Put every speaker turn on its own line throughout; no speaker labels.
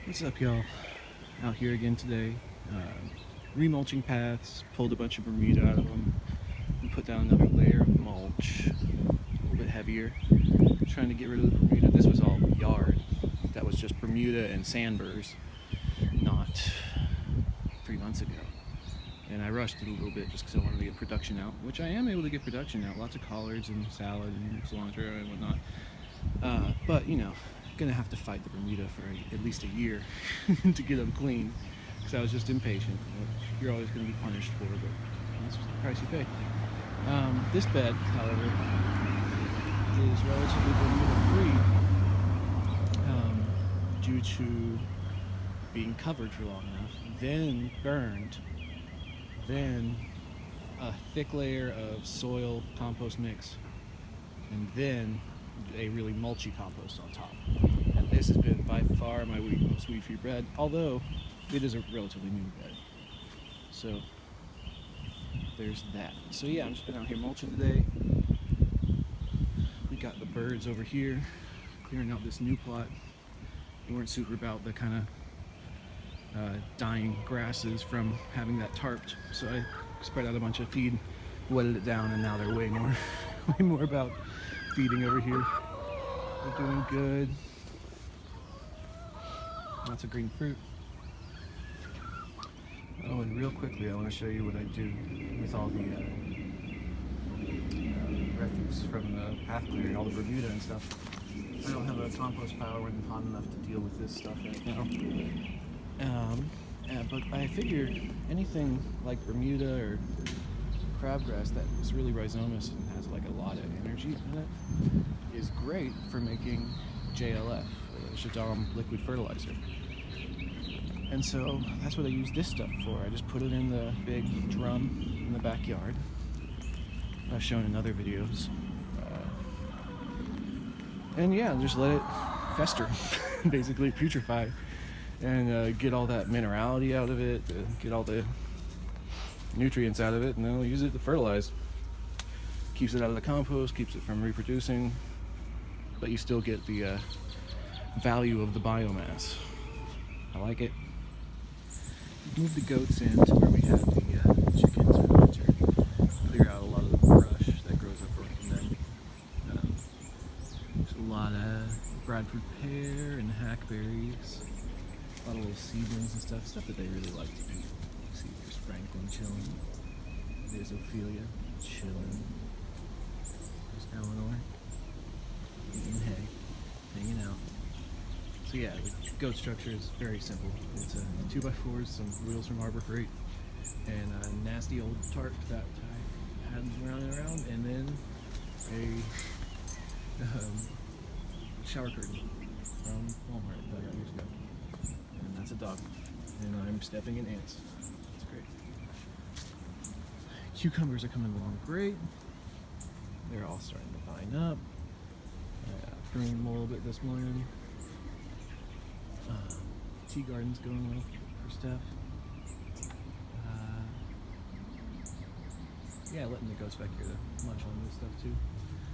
What's up, y'all? Out here again today. Remulching paths, pulled a bunch of Bermuda out of them, and put down another layer of mulch, a little bit heavier, trying to get rid of the Bermuda. This was all yard. That was just Bermuda and sandburrs, not 3 months ago. And I rushed it a little bit just because I wanted to get production out, which I am able to get production out. Lots of collards and salad and cilantro and whatnot. But, you know, gonna have to fight the Bermuda for at least a year to get them clean, because I was just impatient. You're always gonna be punished for it, but that's the price you pay. This bed, however, is relatively Bermuda free due to being covered for long enough, then burned, then a thick layer of soil compost mix, and then a really mulchy compost on top. And this has been by far my most weed-free bed, although it is a relatively new bed. So there's that. So yeah, I've just been out here mulching today. We got the birds over here clearing out this new plot. We weren't super about the kind of dying grasses from having that tarped, so I spread out a bunch of feed, wetted it down, and now they're way more about feeding over here. They're doing good. Lots of green fruit. Oh, and real quickly, I want to show you what I do with all the refuse from the path clearing, all the Bermuda and stuff. I don't have a compost pile running hot enough to deal with this stuff right now. But I figured anything like Bermuda or crabgrass that is really rhizomous and has like a lot of energy in it is great for making JLF, JADAM liquid fertilizer. And so that's what I use this stuff for. I just put it in the big drum in the backyard. I've shown in other videos. And yeah, just let it fester, basically putrefy, and get all that minerality out of it, get all the nutrients out of it, and then we'll use it to fertilize. Keeps it out of the compost, keeps it from reproducing, but you still get the value of the biomass. I like it. Move the goats in to where we have the chickens for the winter. Clear out a lot of the brush that grows up around them. There's a lot of Bradford pear and hackberries. A lot of little seedlings and stuff that they really like to eat. See, there's Franklin chilling. There's Ophelia chilling. There's Eleanor eating hay, hanging out. So yeah, the goat structure is very simple. It's a 2x4s, some wheels from Harbor Freight, and a nasty old tarp that I had running around, and then a shower curtain from Walmart that I got years ago. And that's a dog. And I'm stepping in ants. It's great. Cucumbers are coming along great. They're all starting to vine up. I pruned them a little bit this morning. Tea garden's going well for Steph. Yeah, letting the goats back here to munch on this stuff too.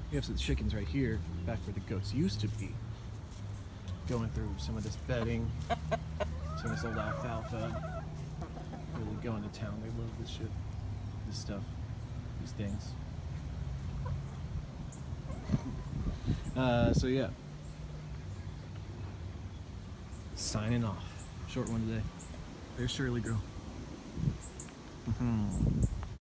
We have some chickens right here, back where the goats used to be. Going through some of this bedding, some of this old alfalfa. Really going to town. They love this shit, this stuff, these things. So yeah. Signing off. Short one today. There's Shirley girl.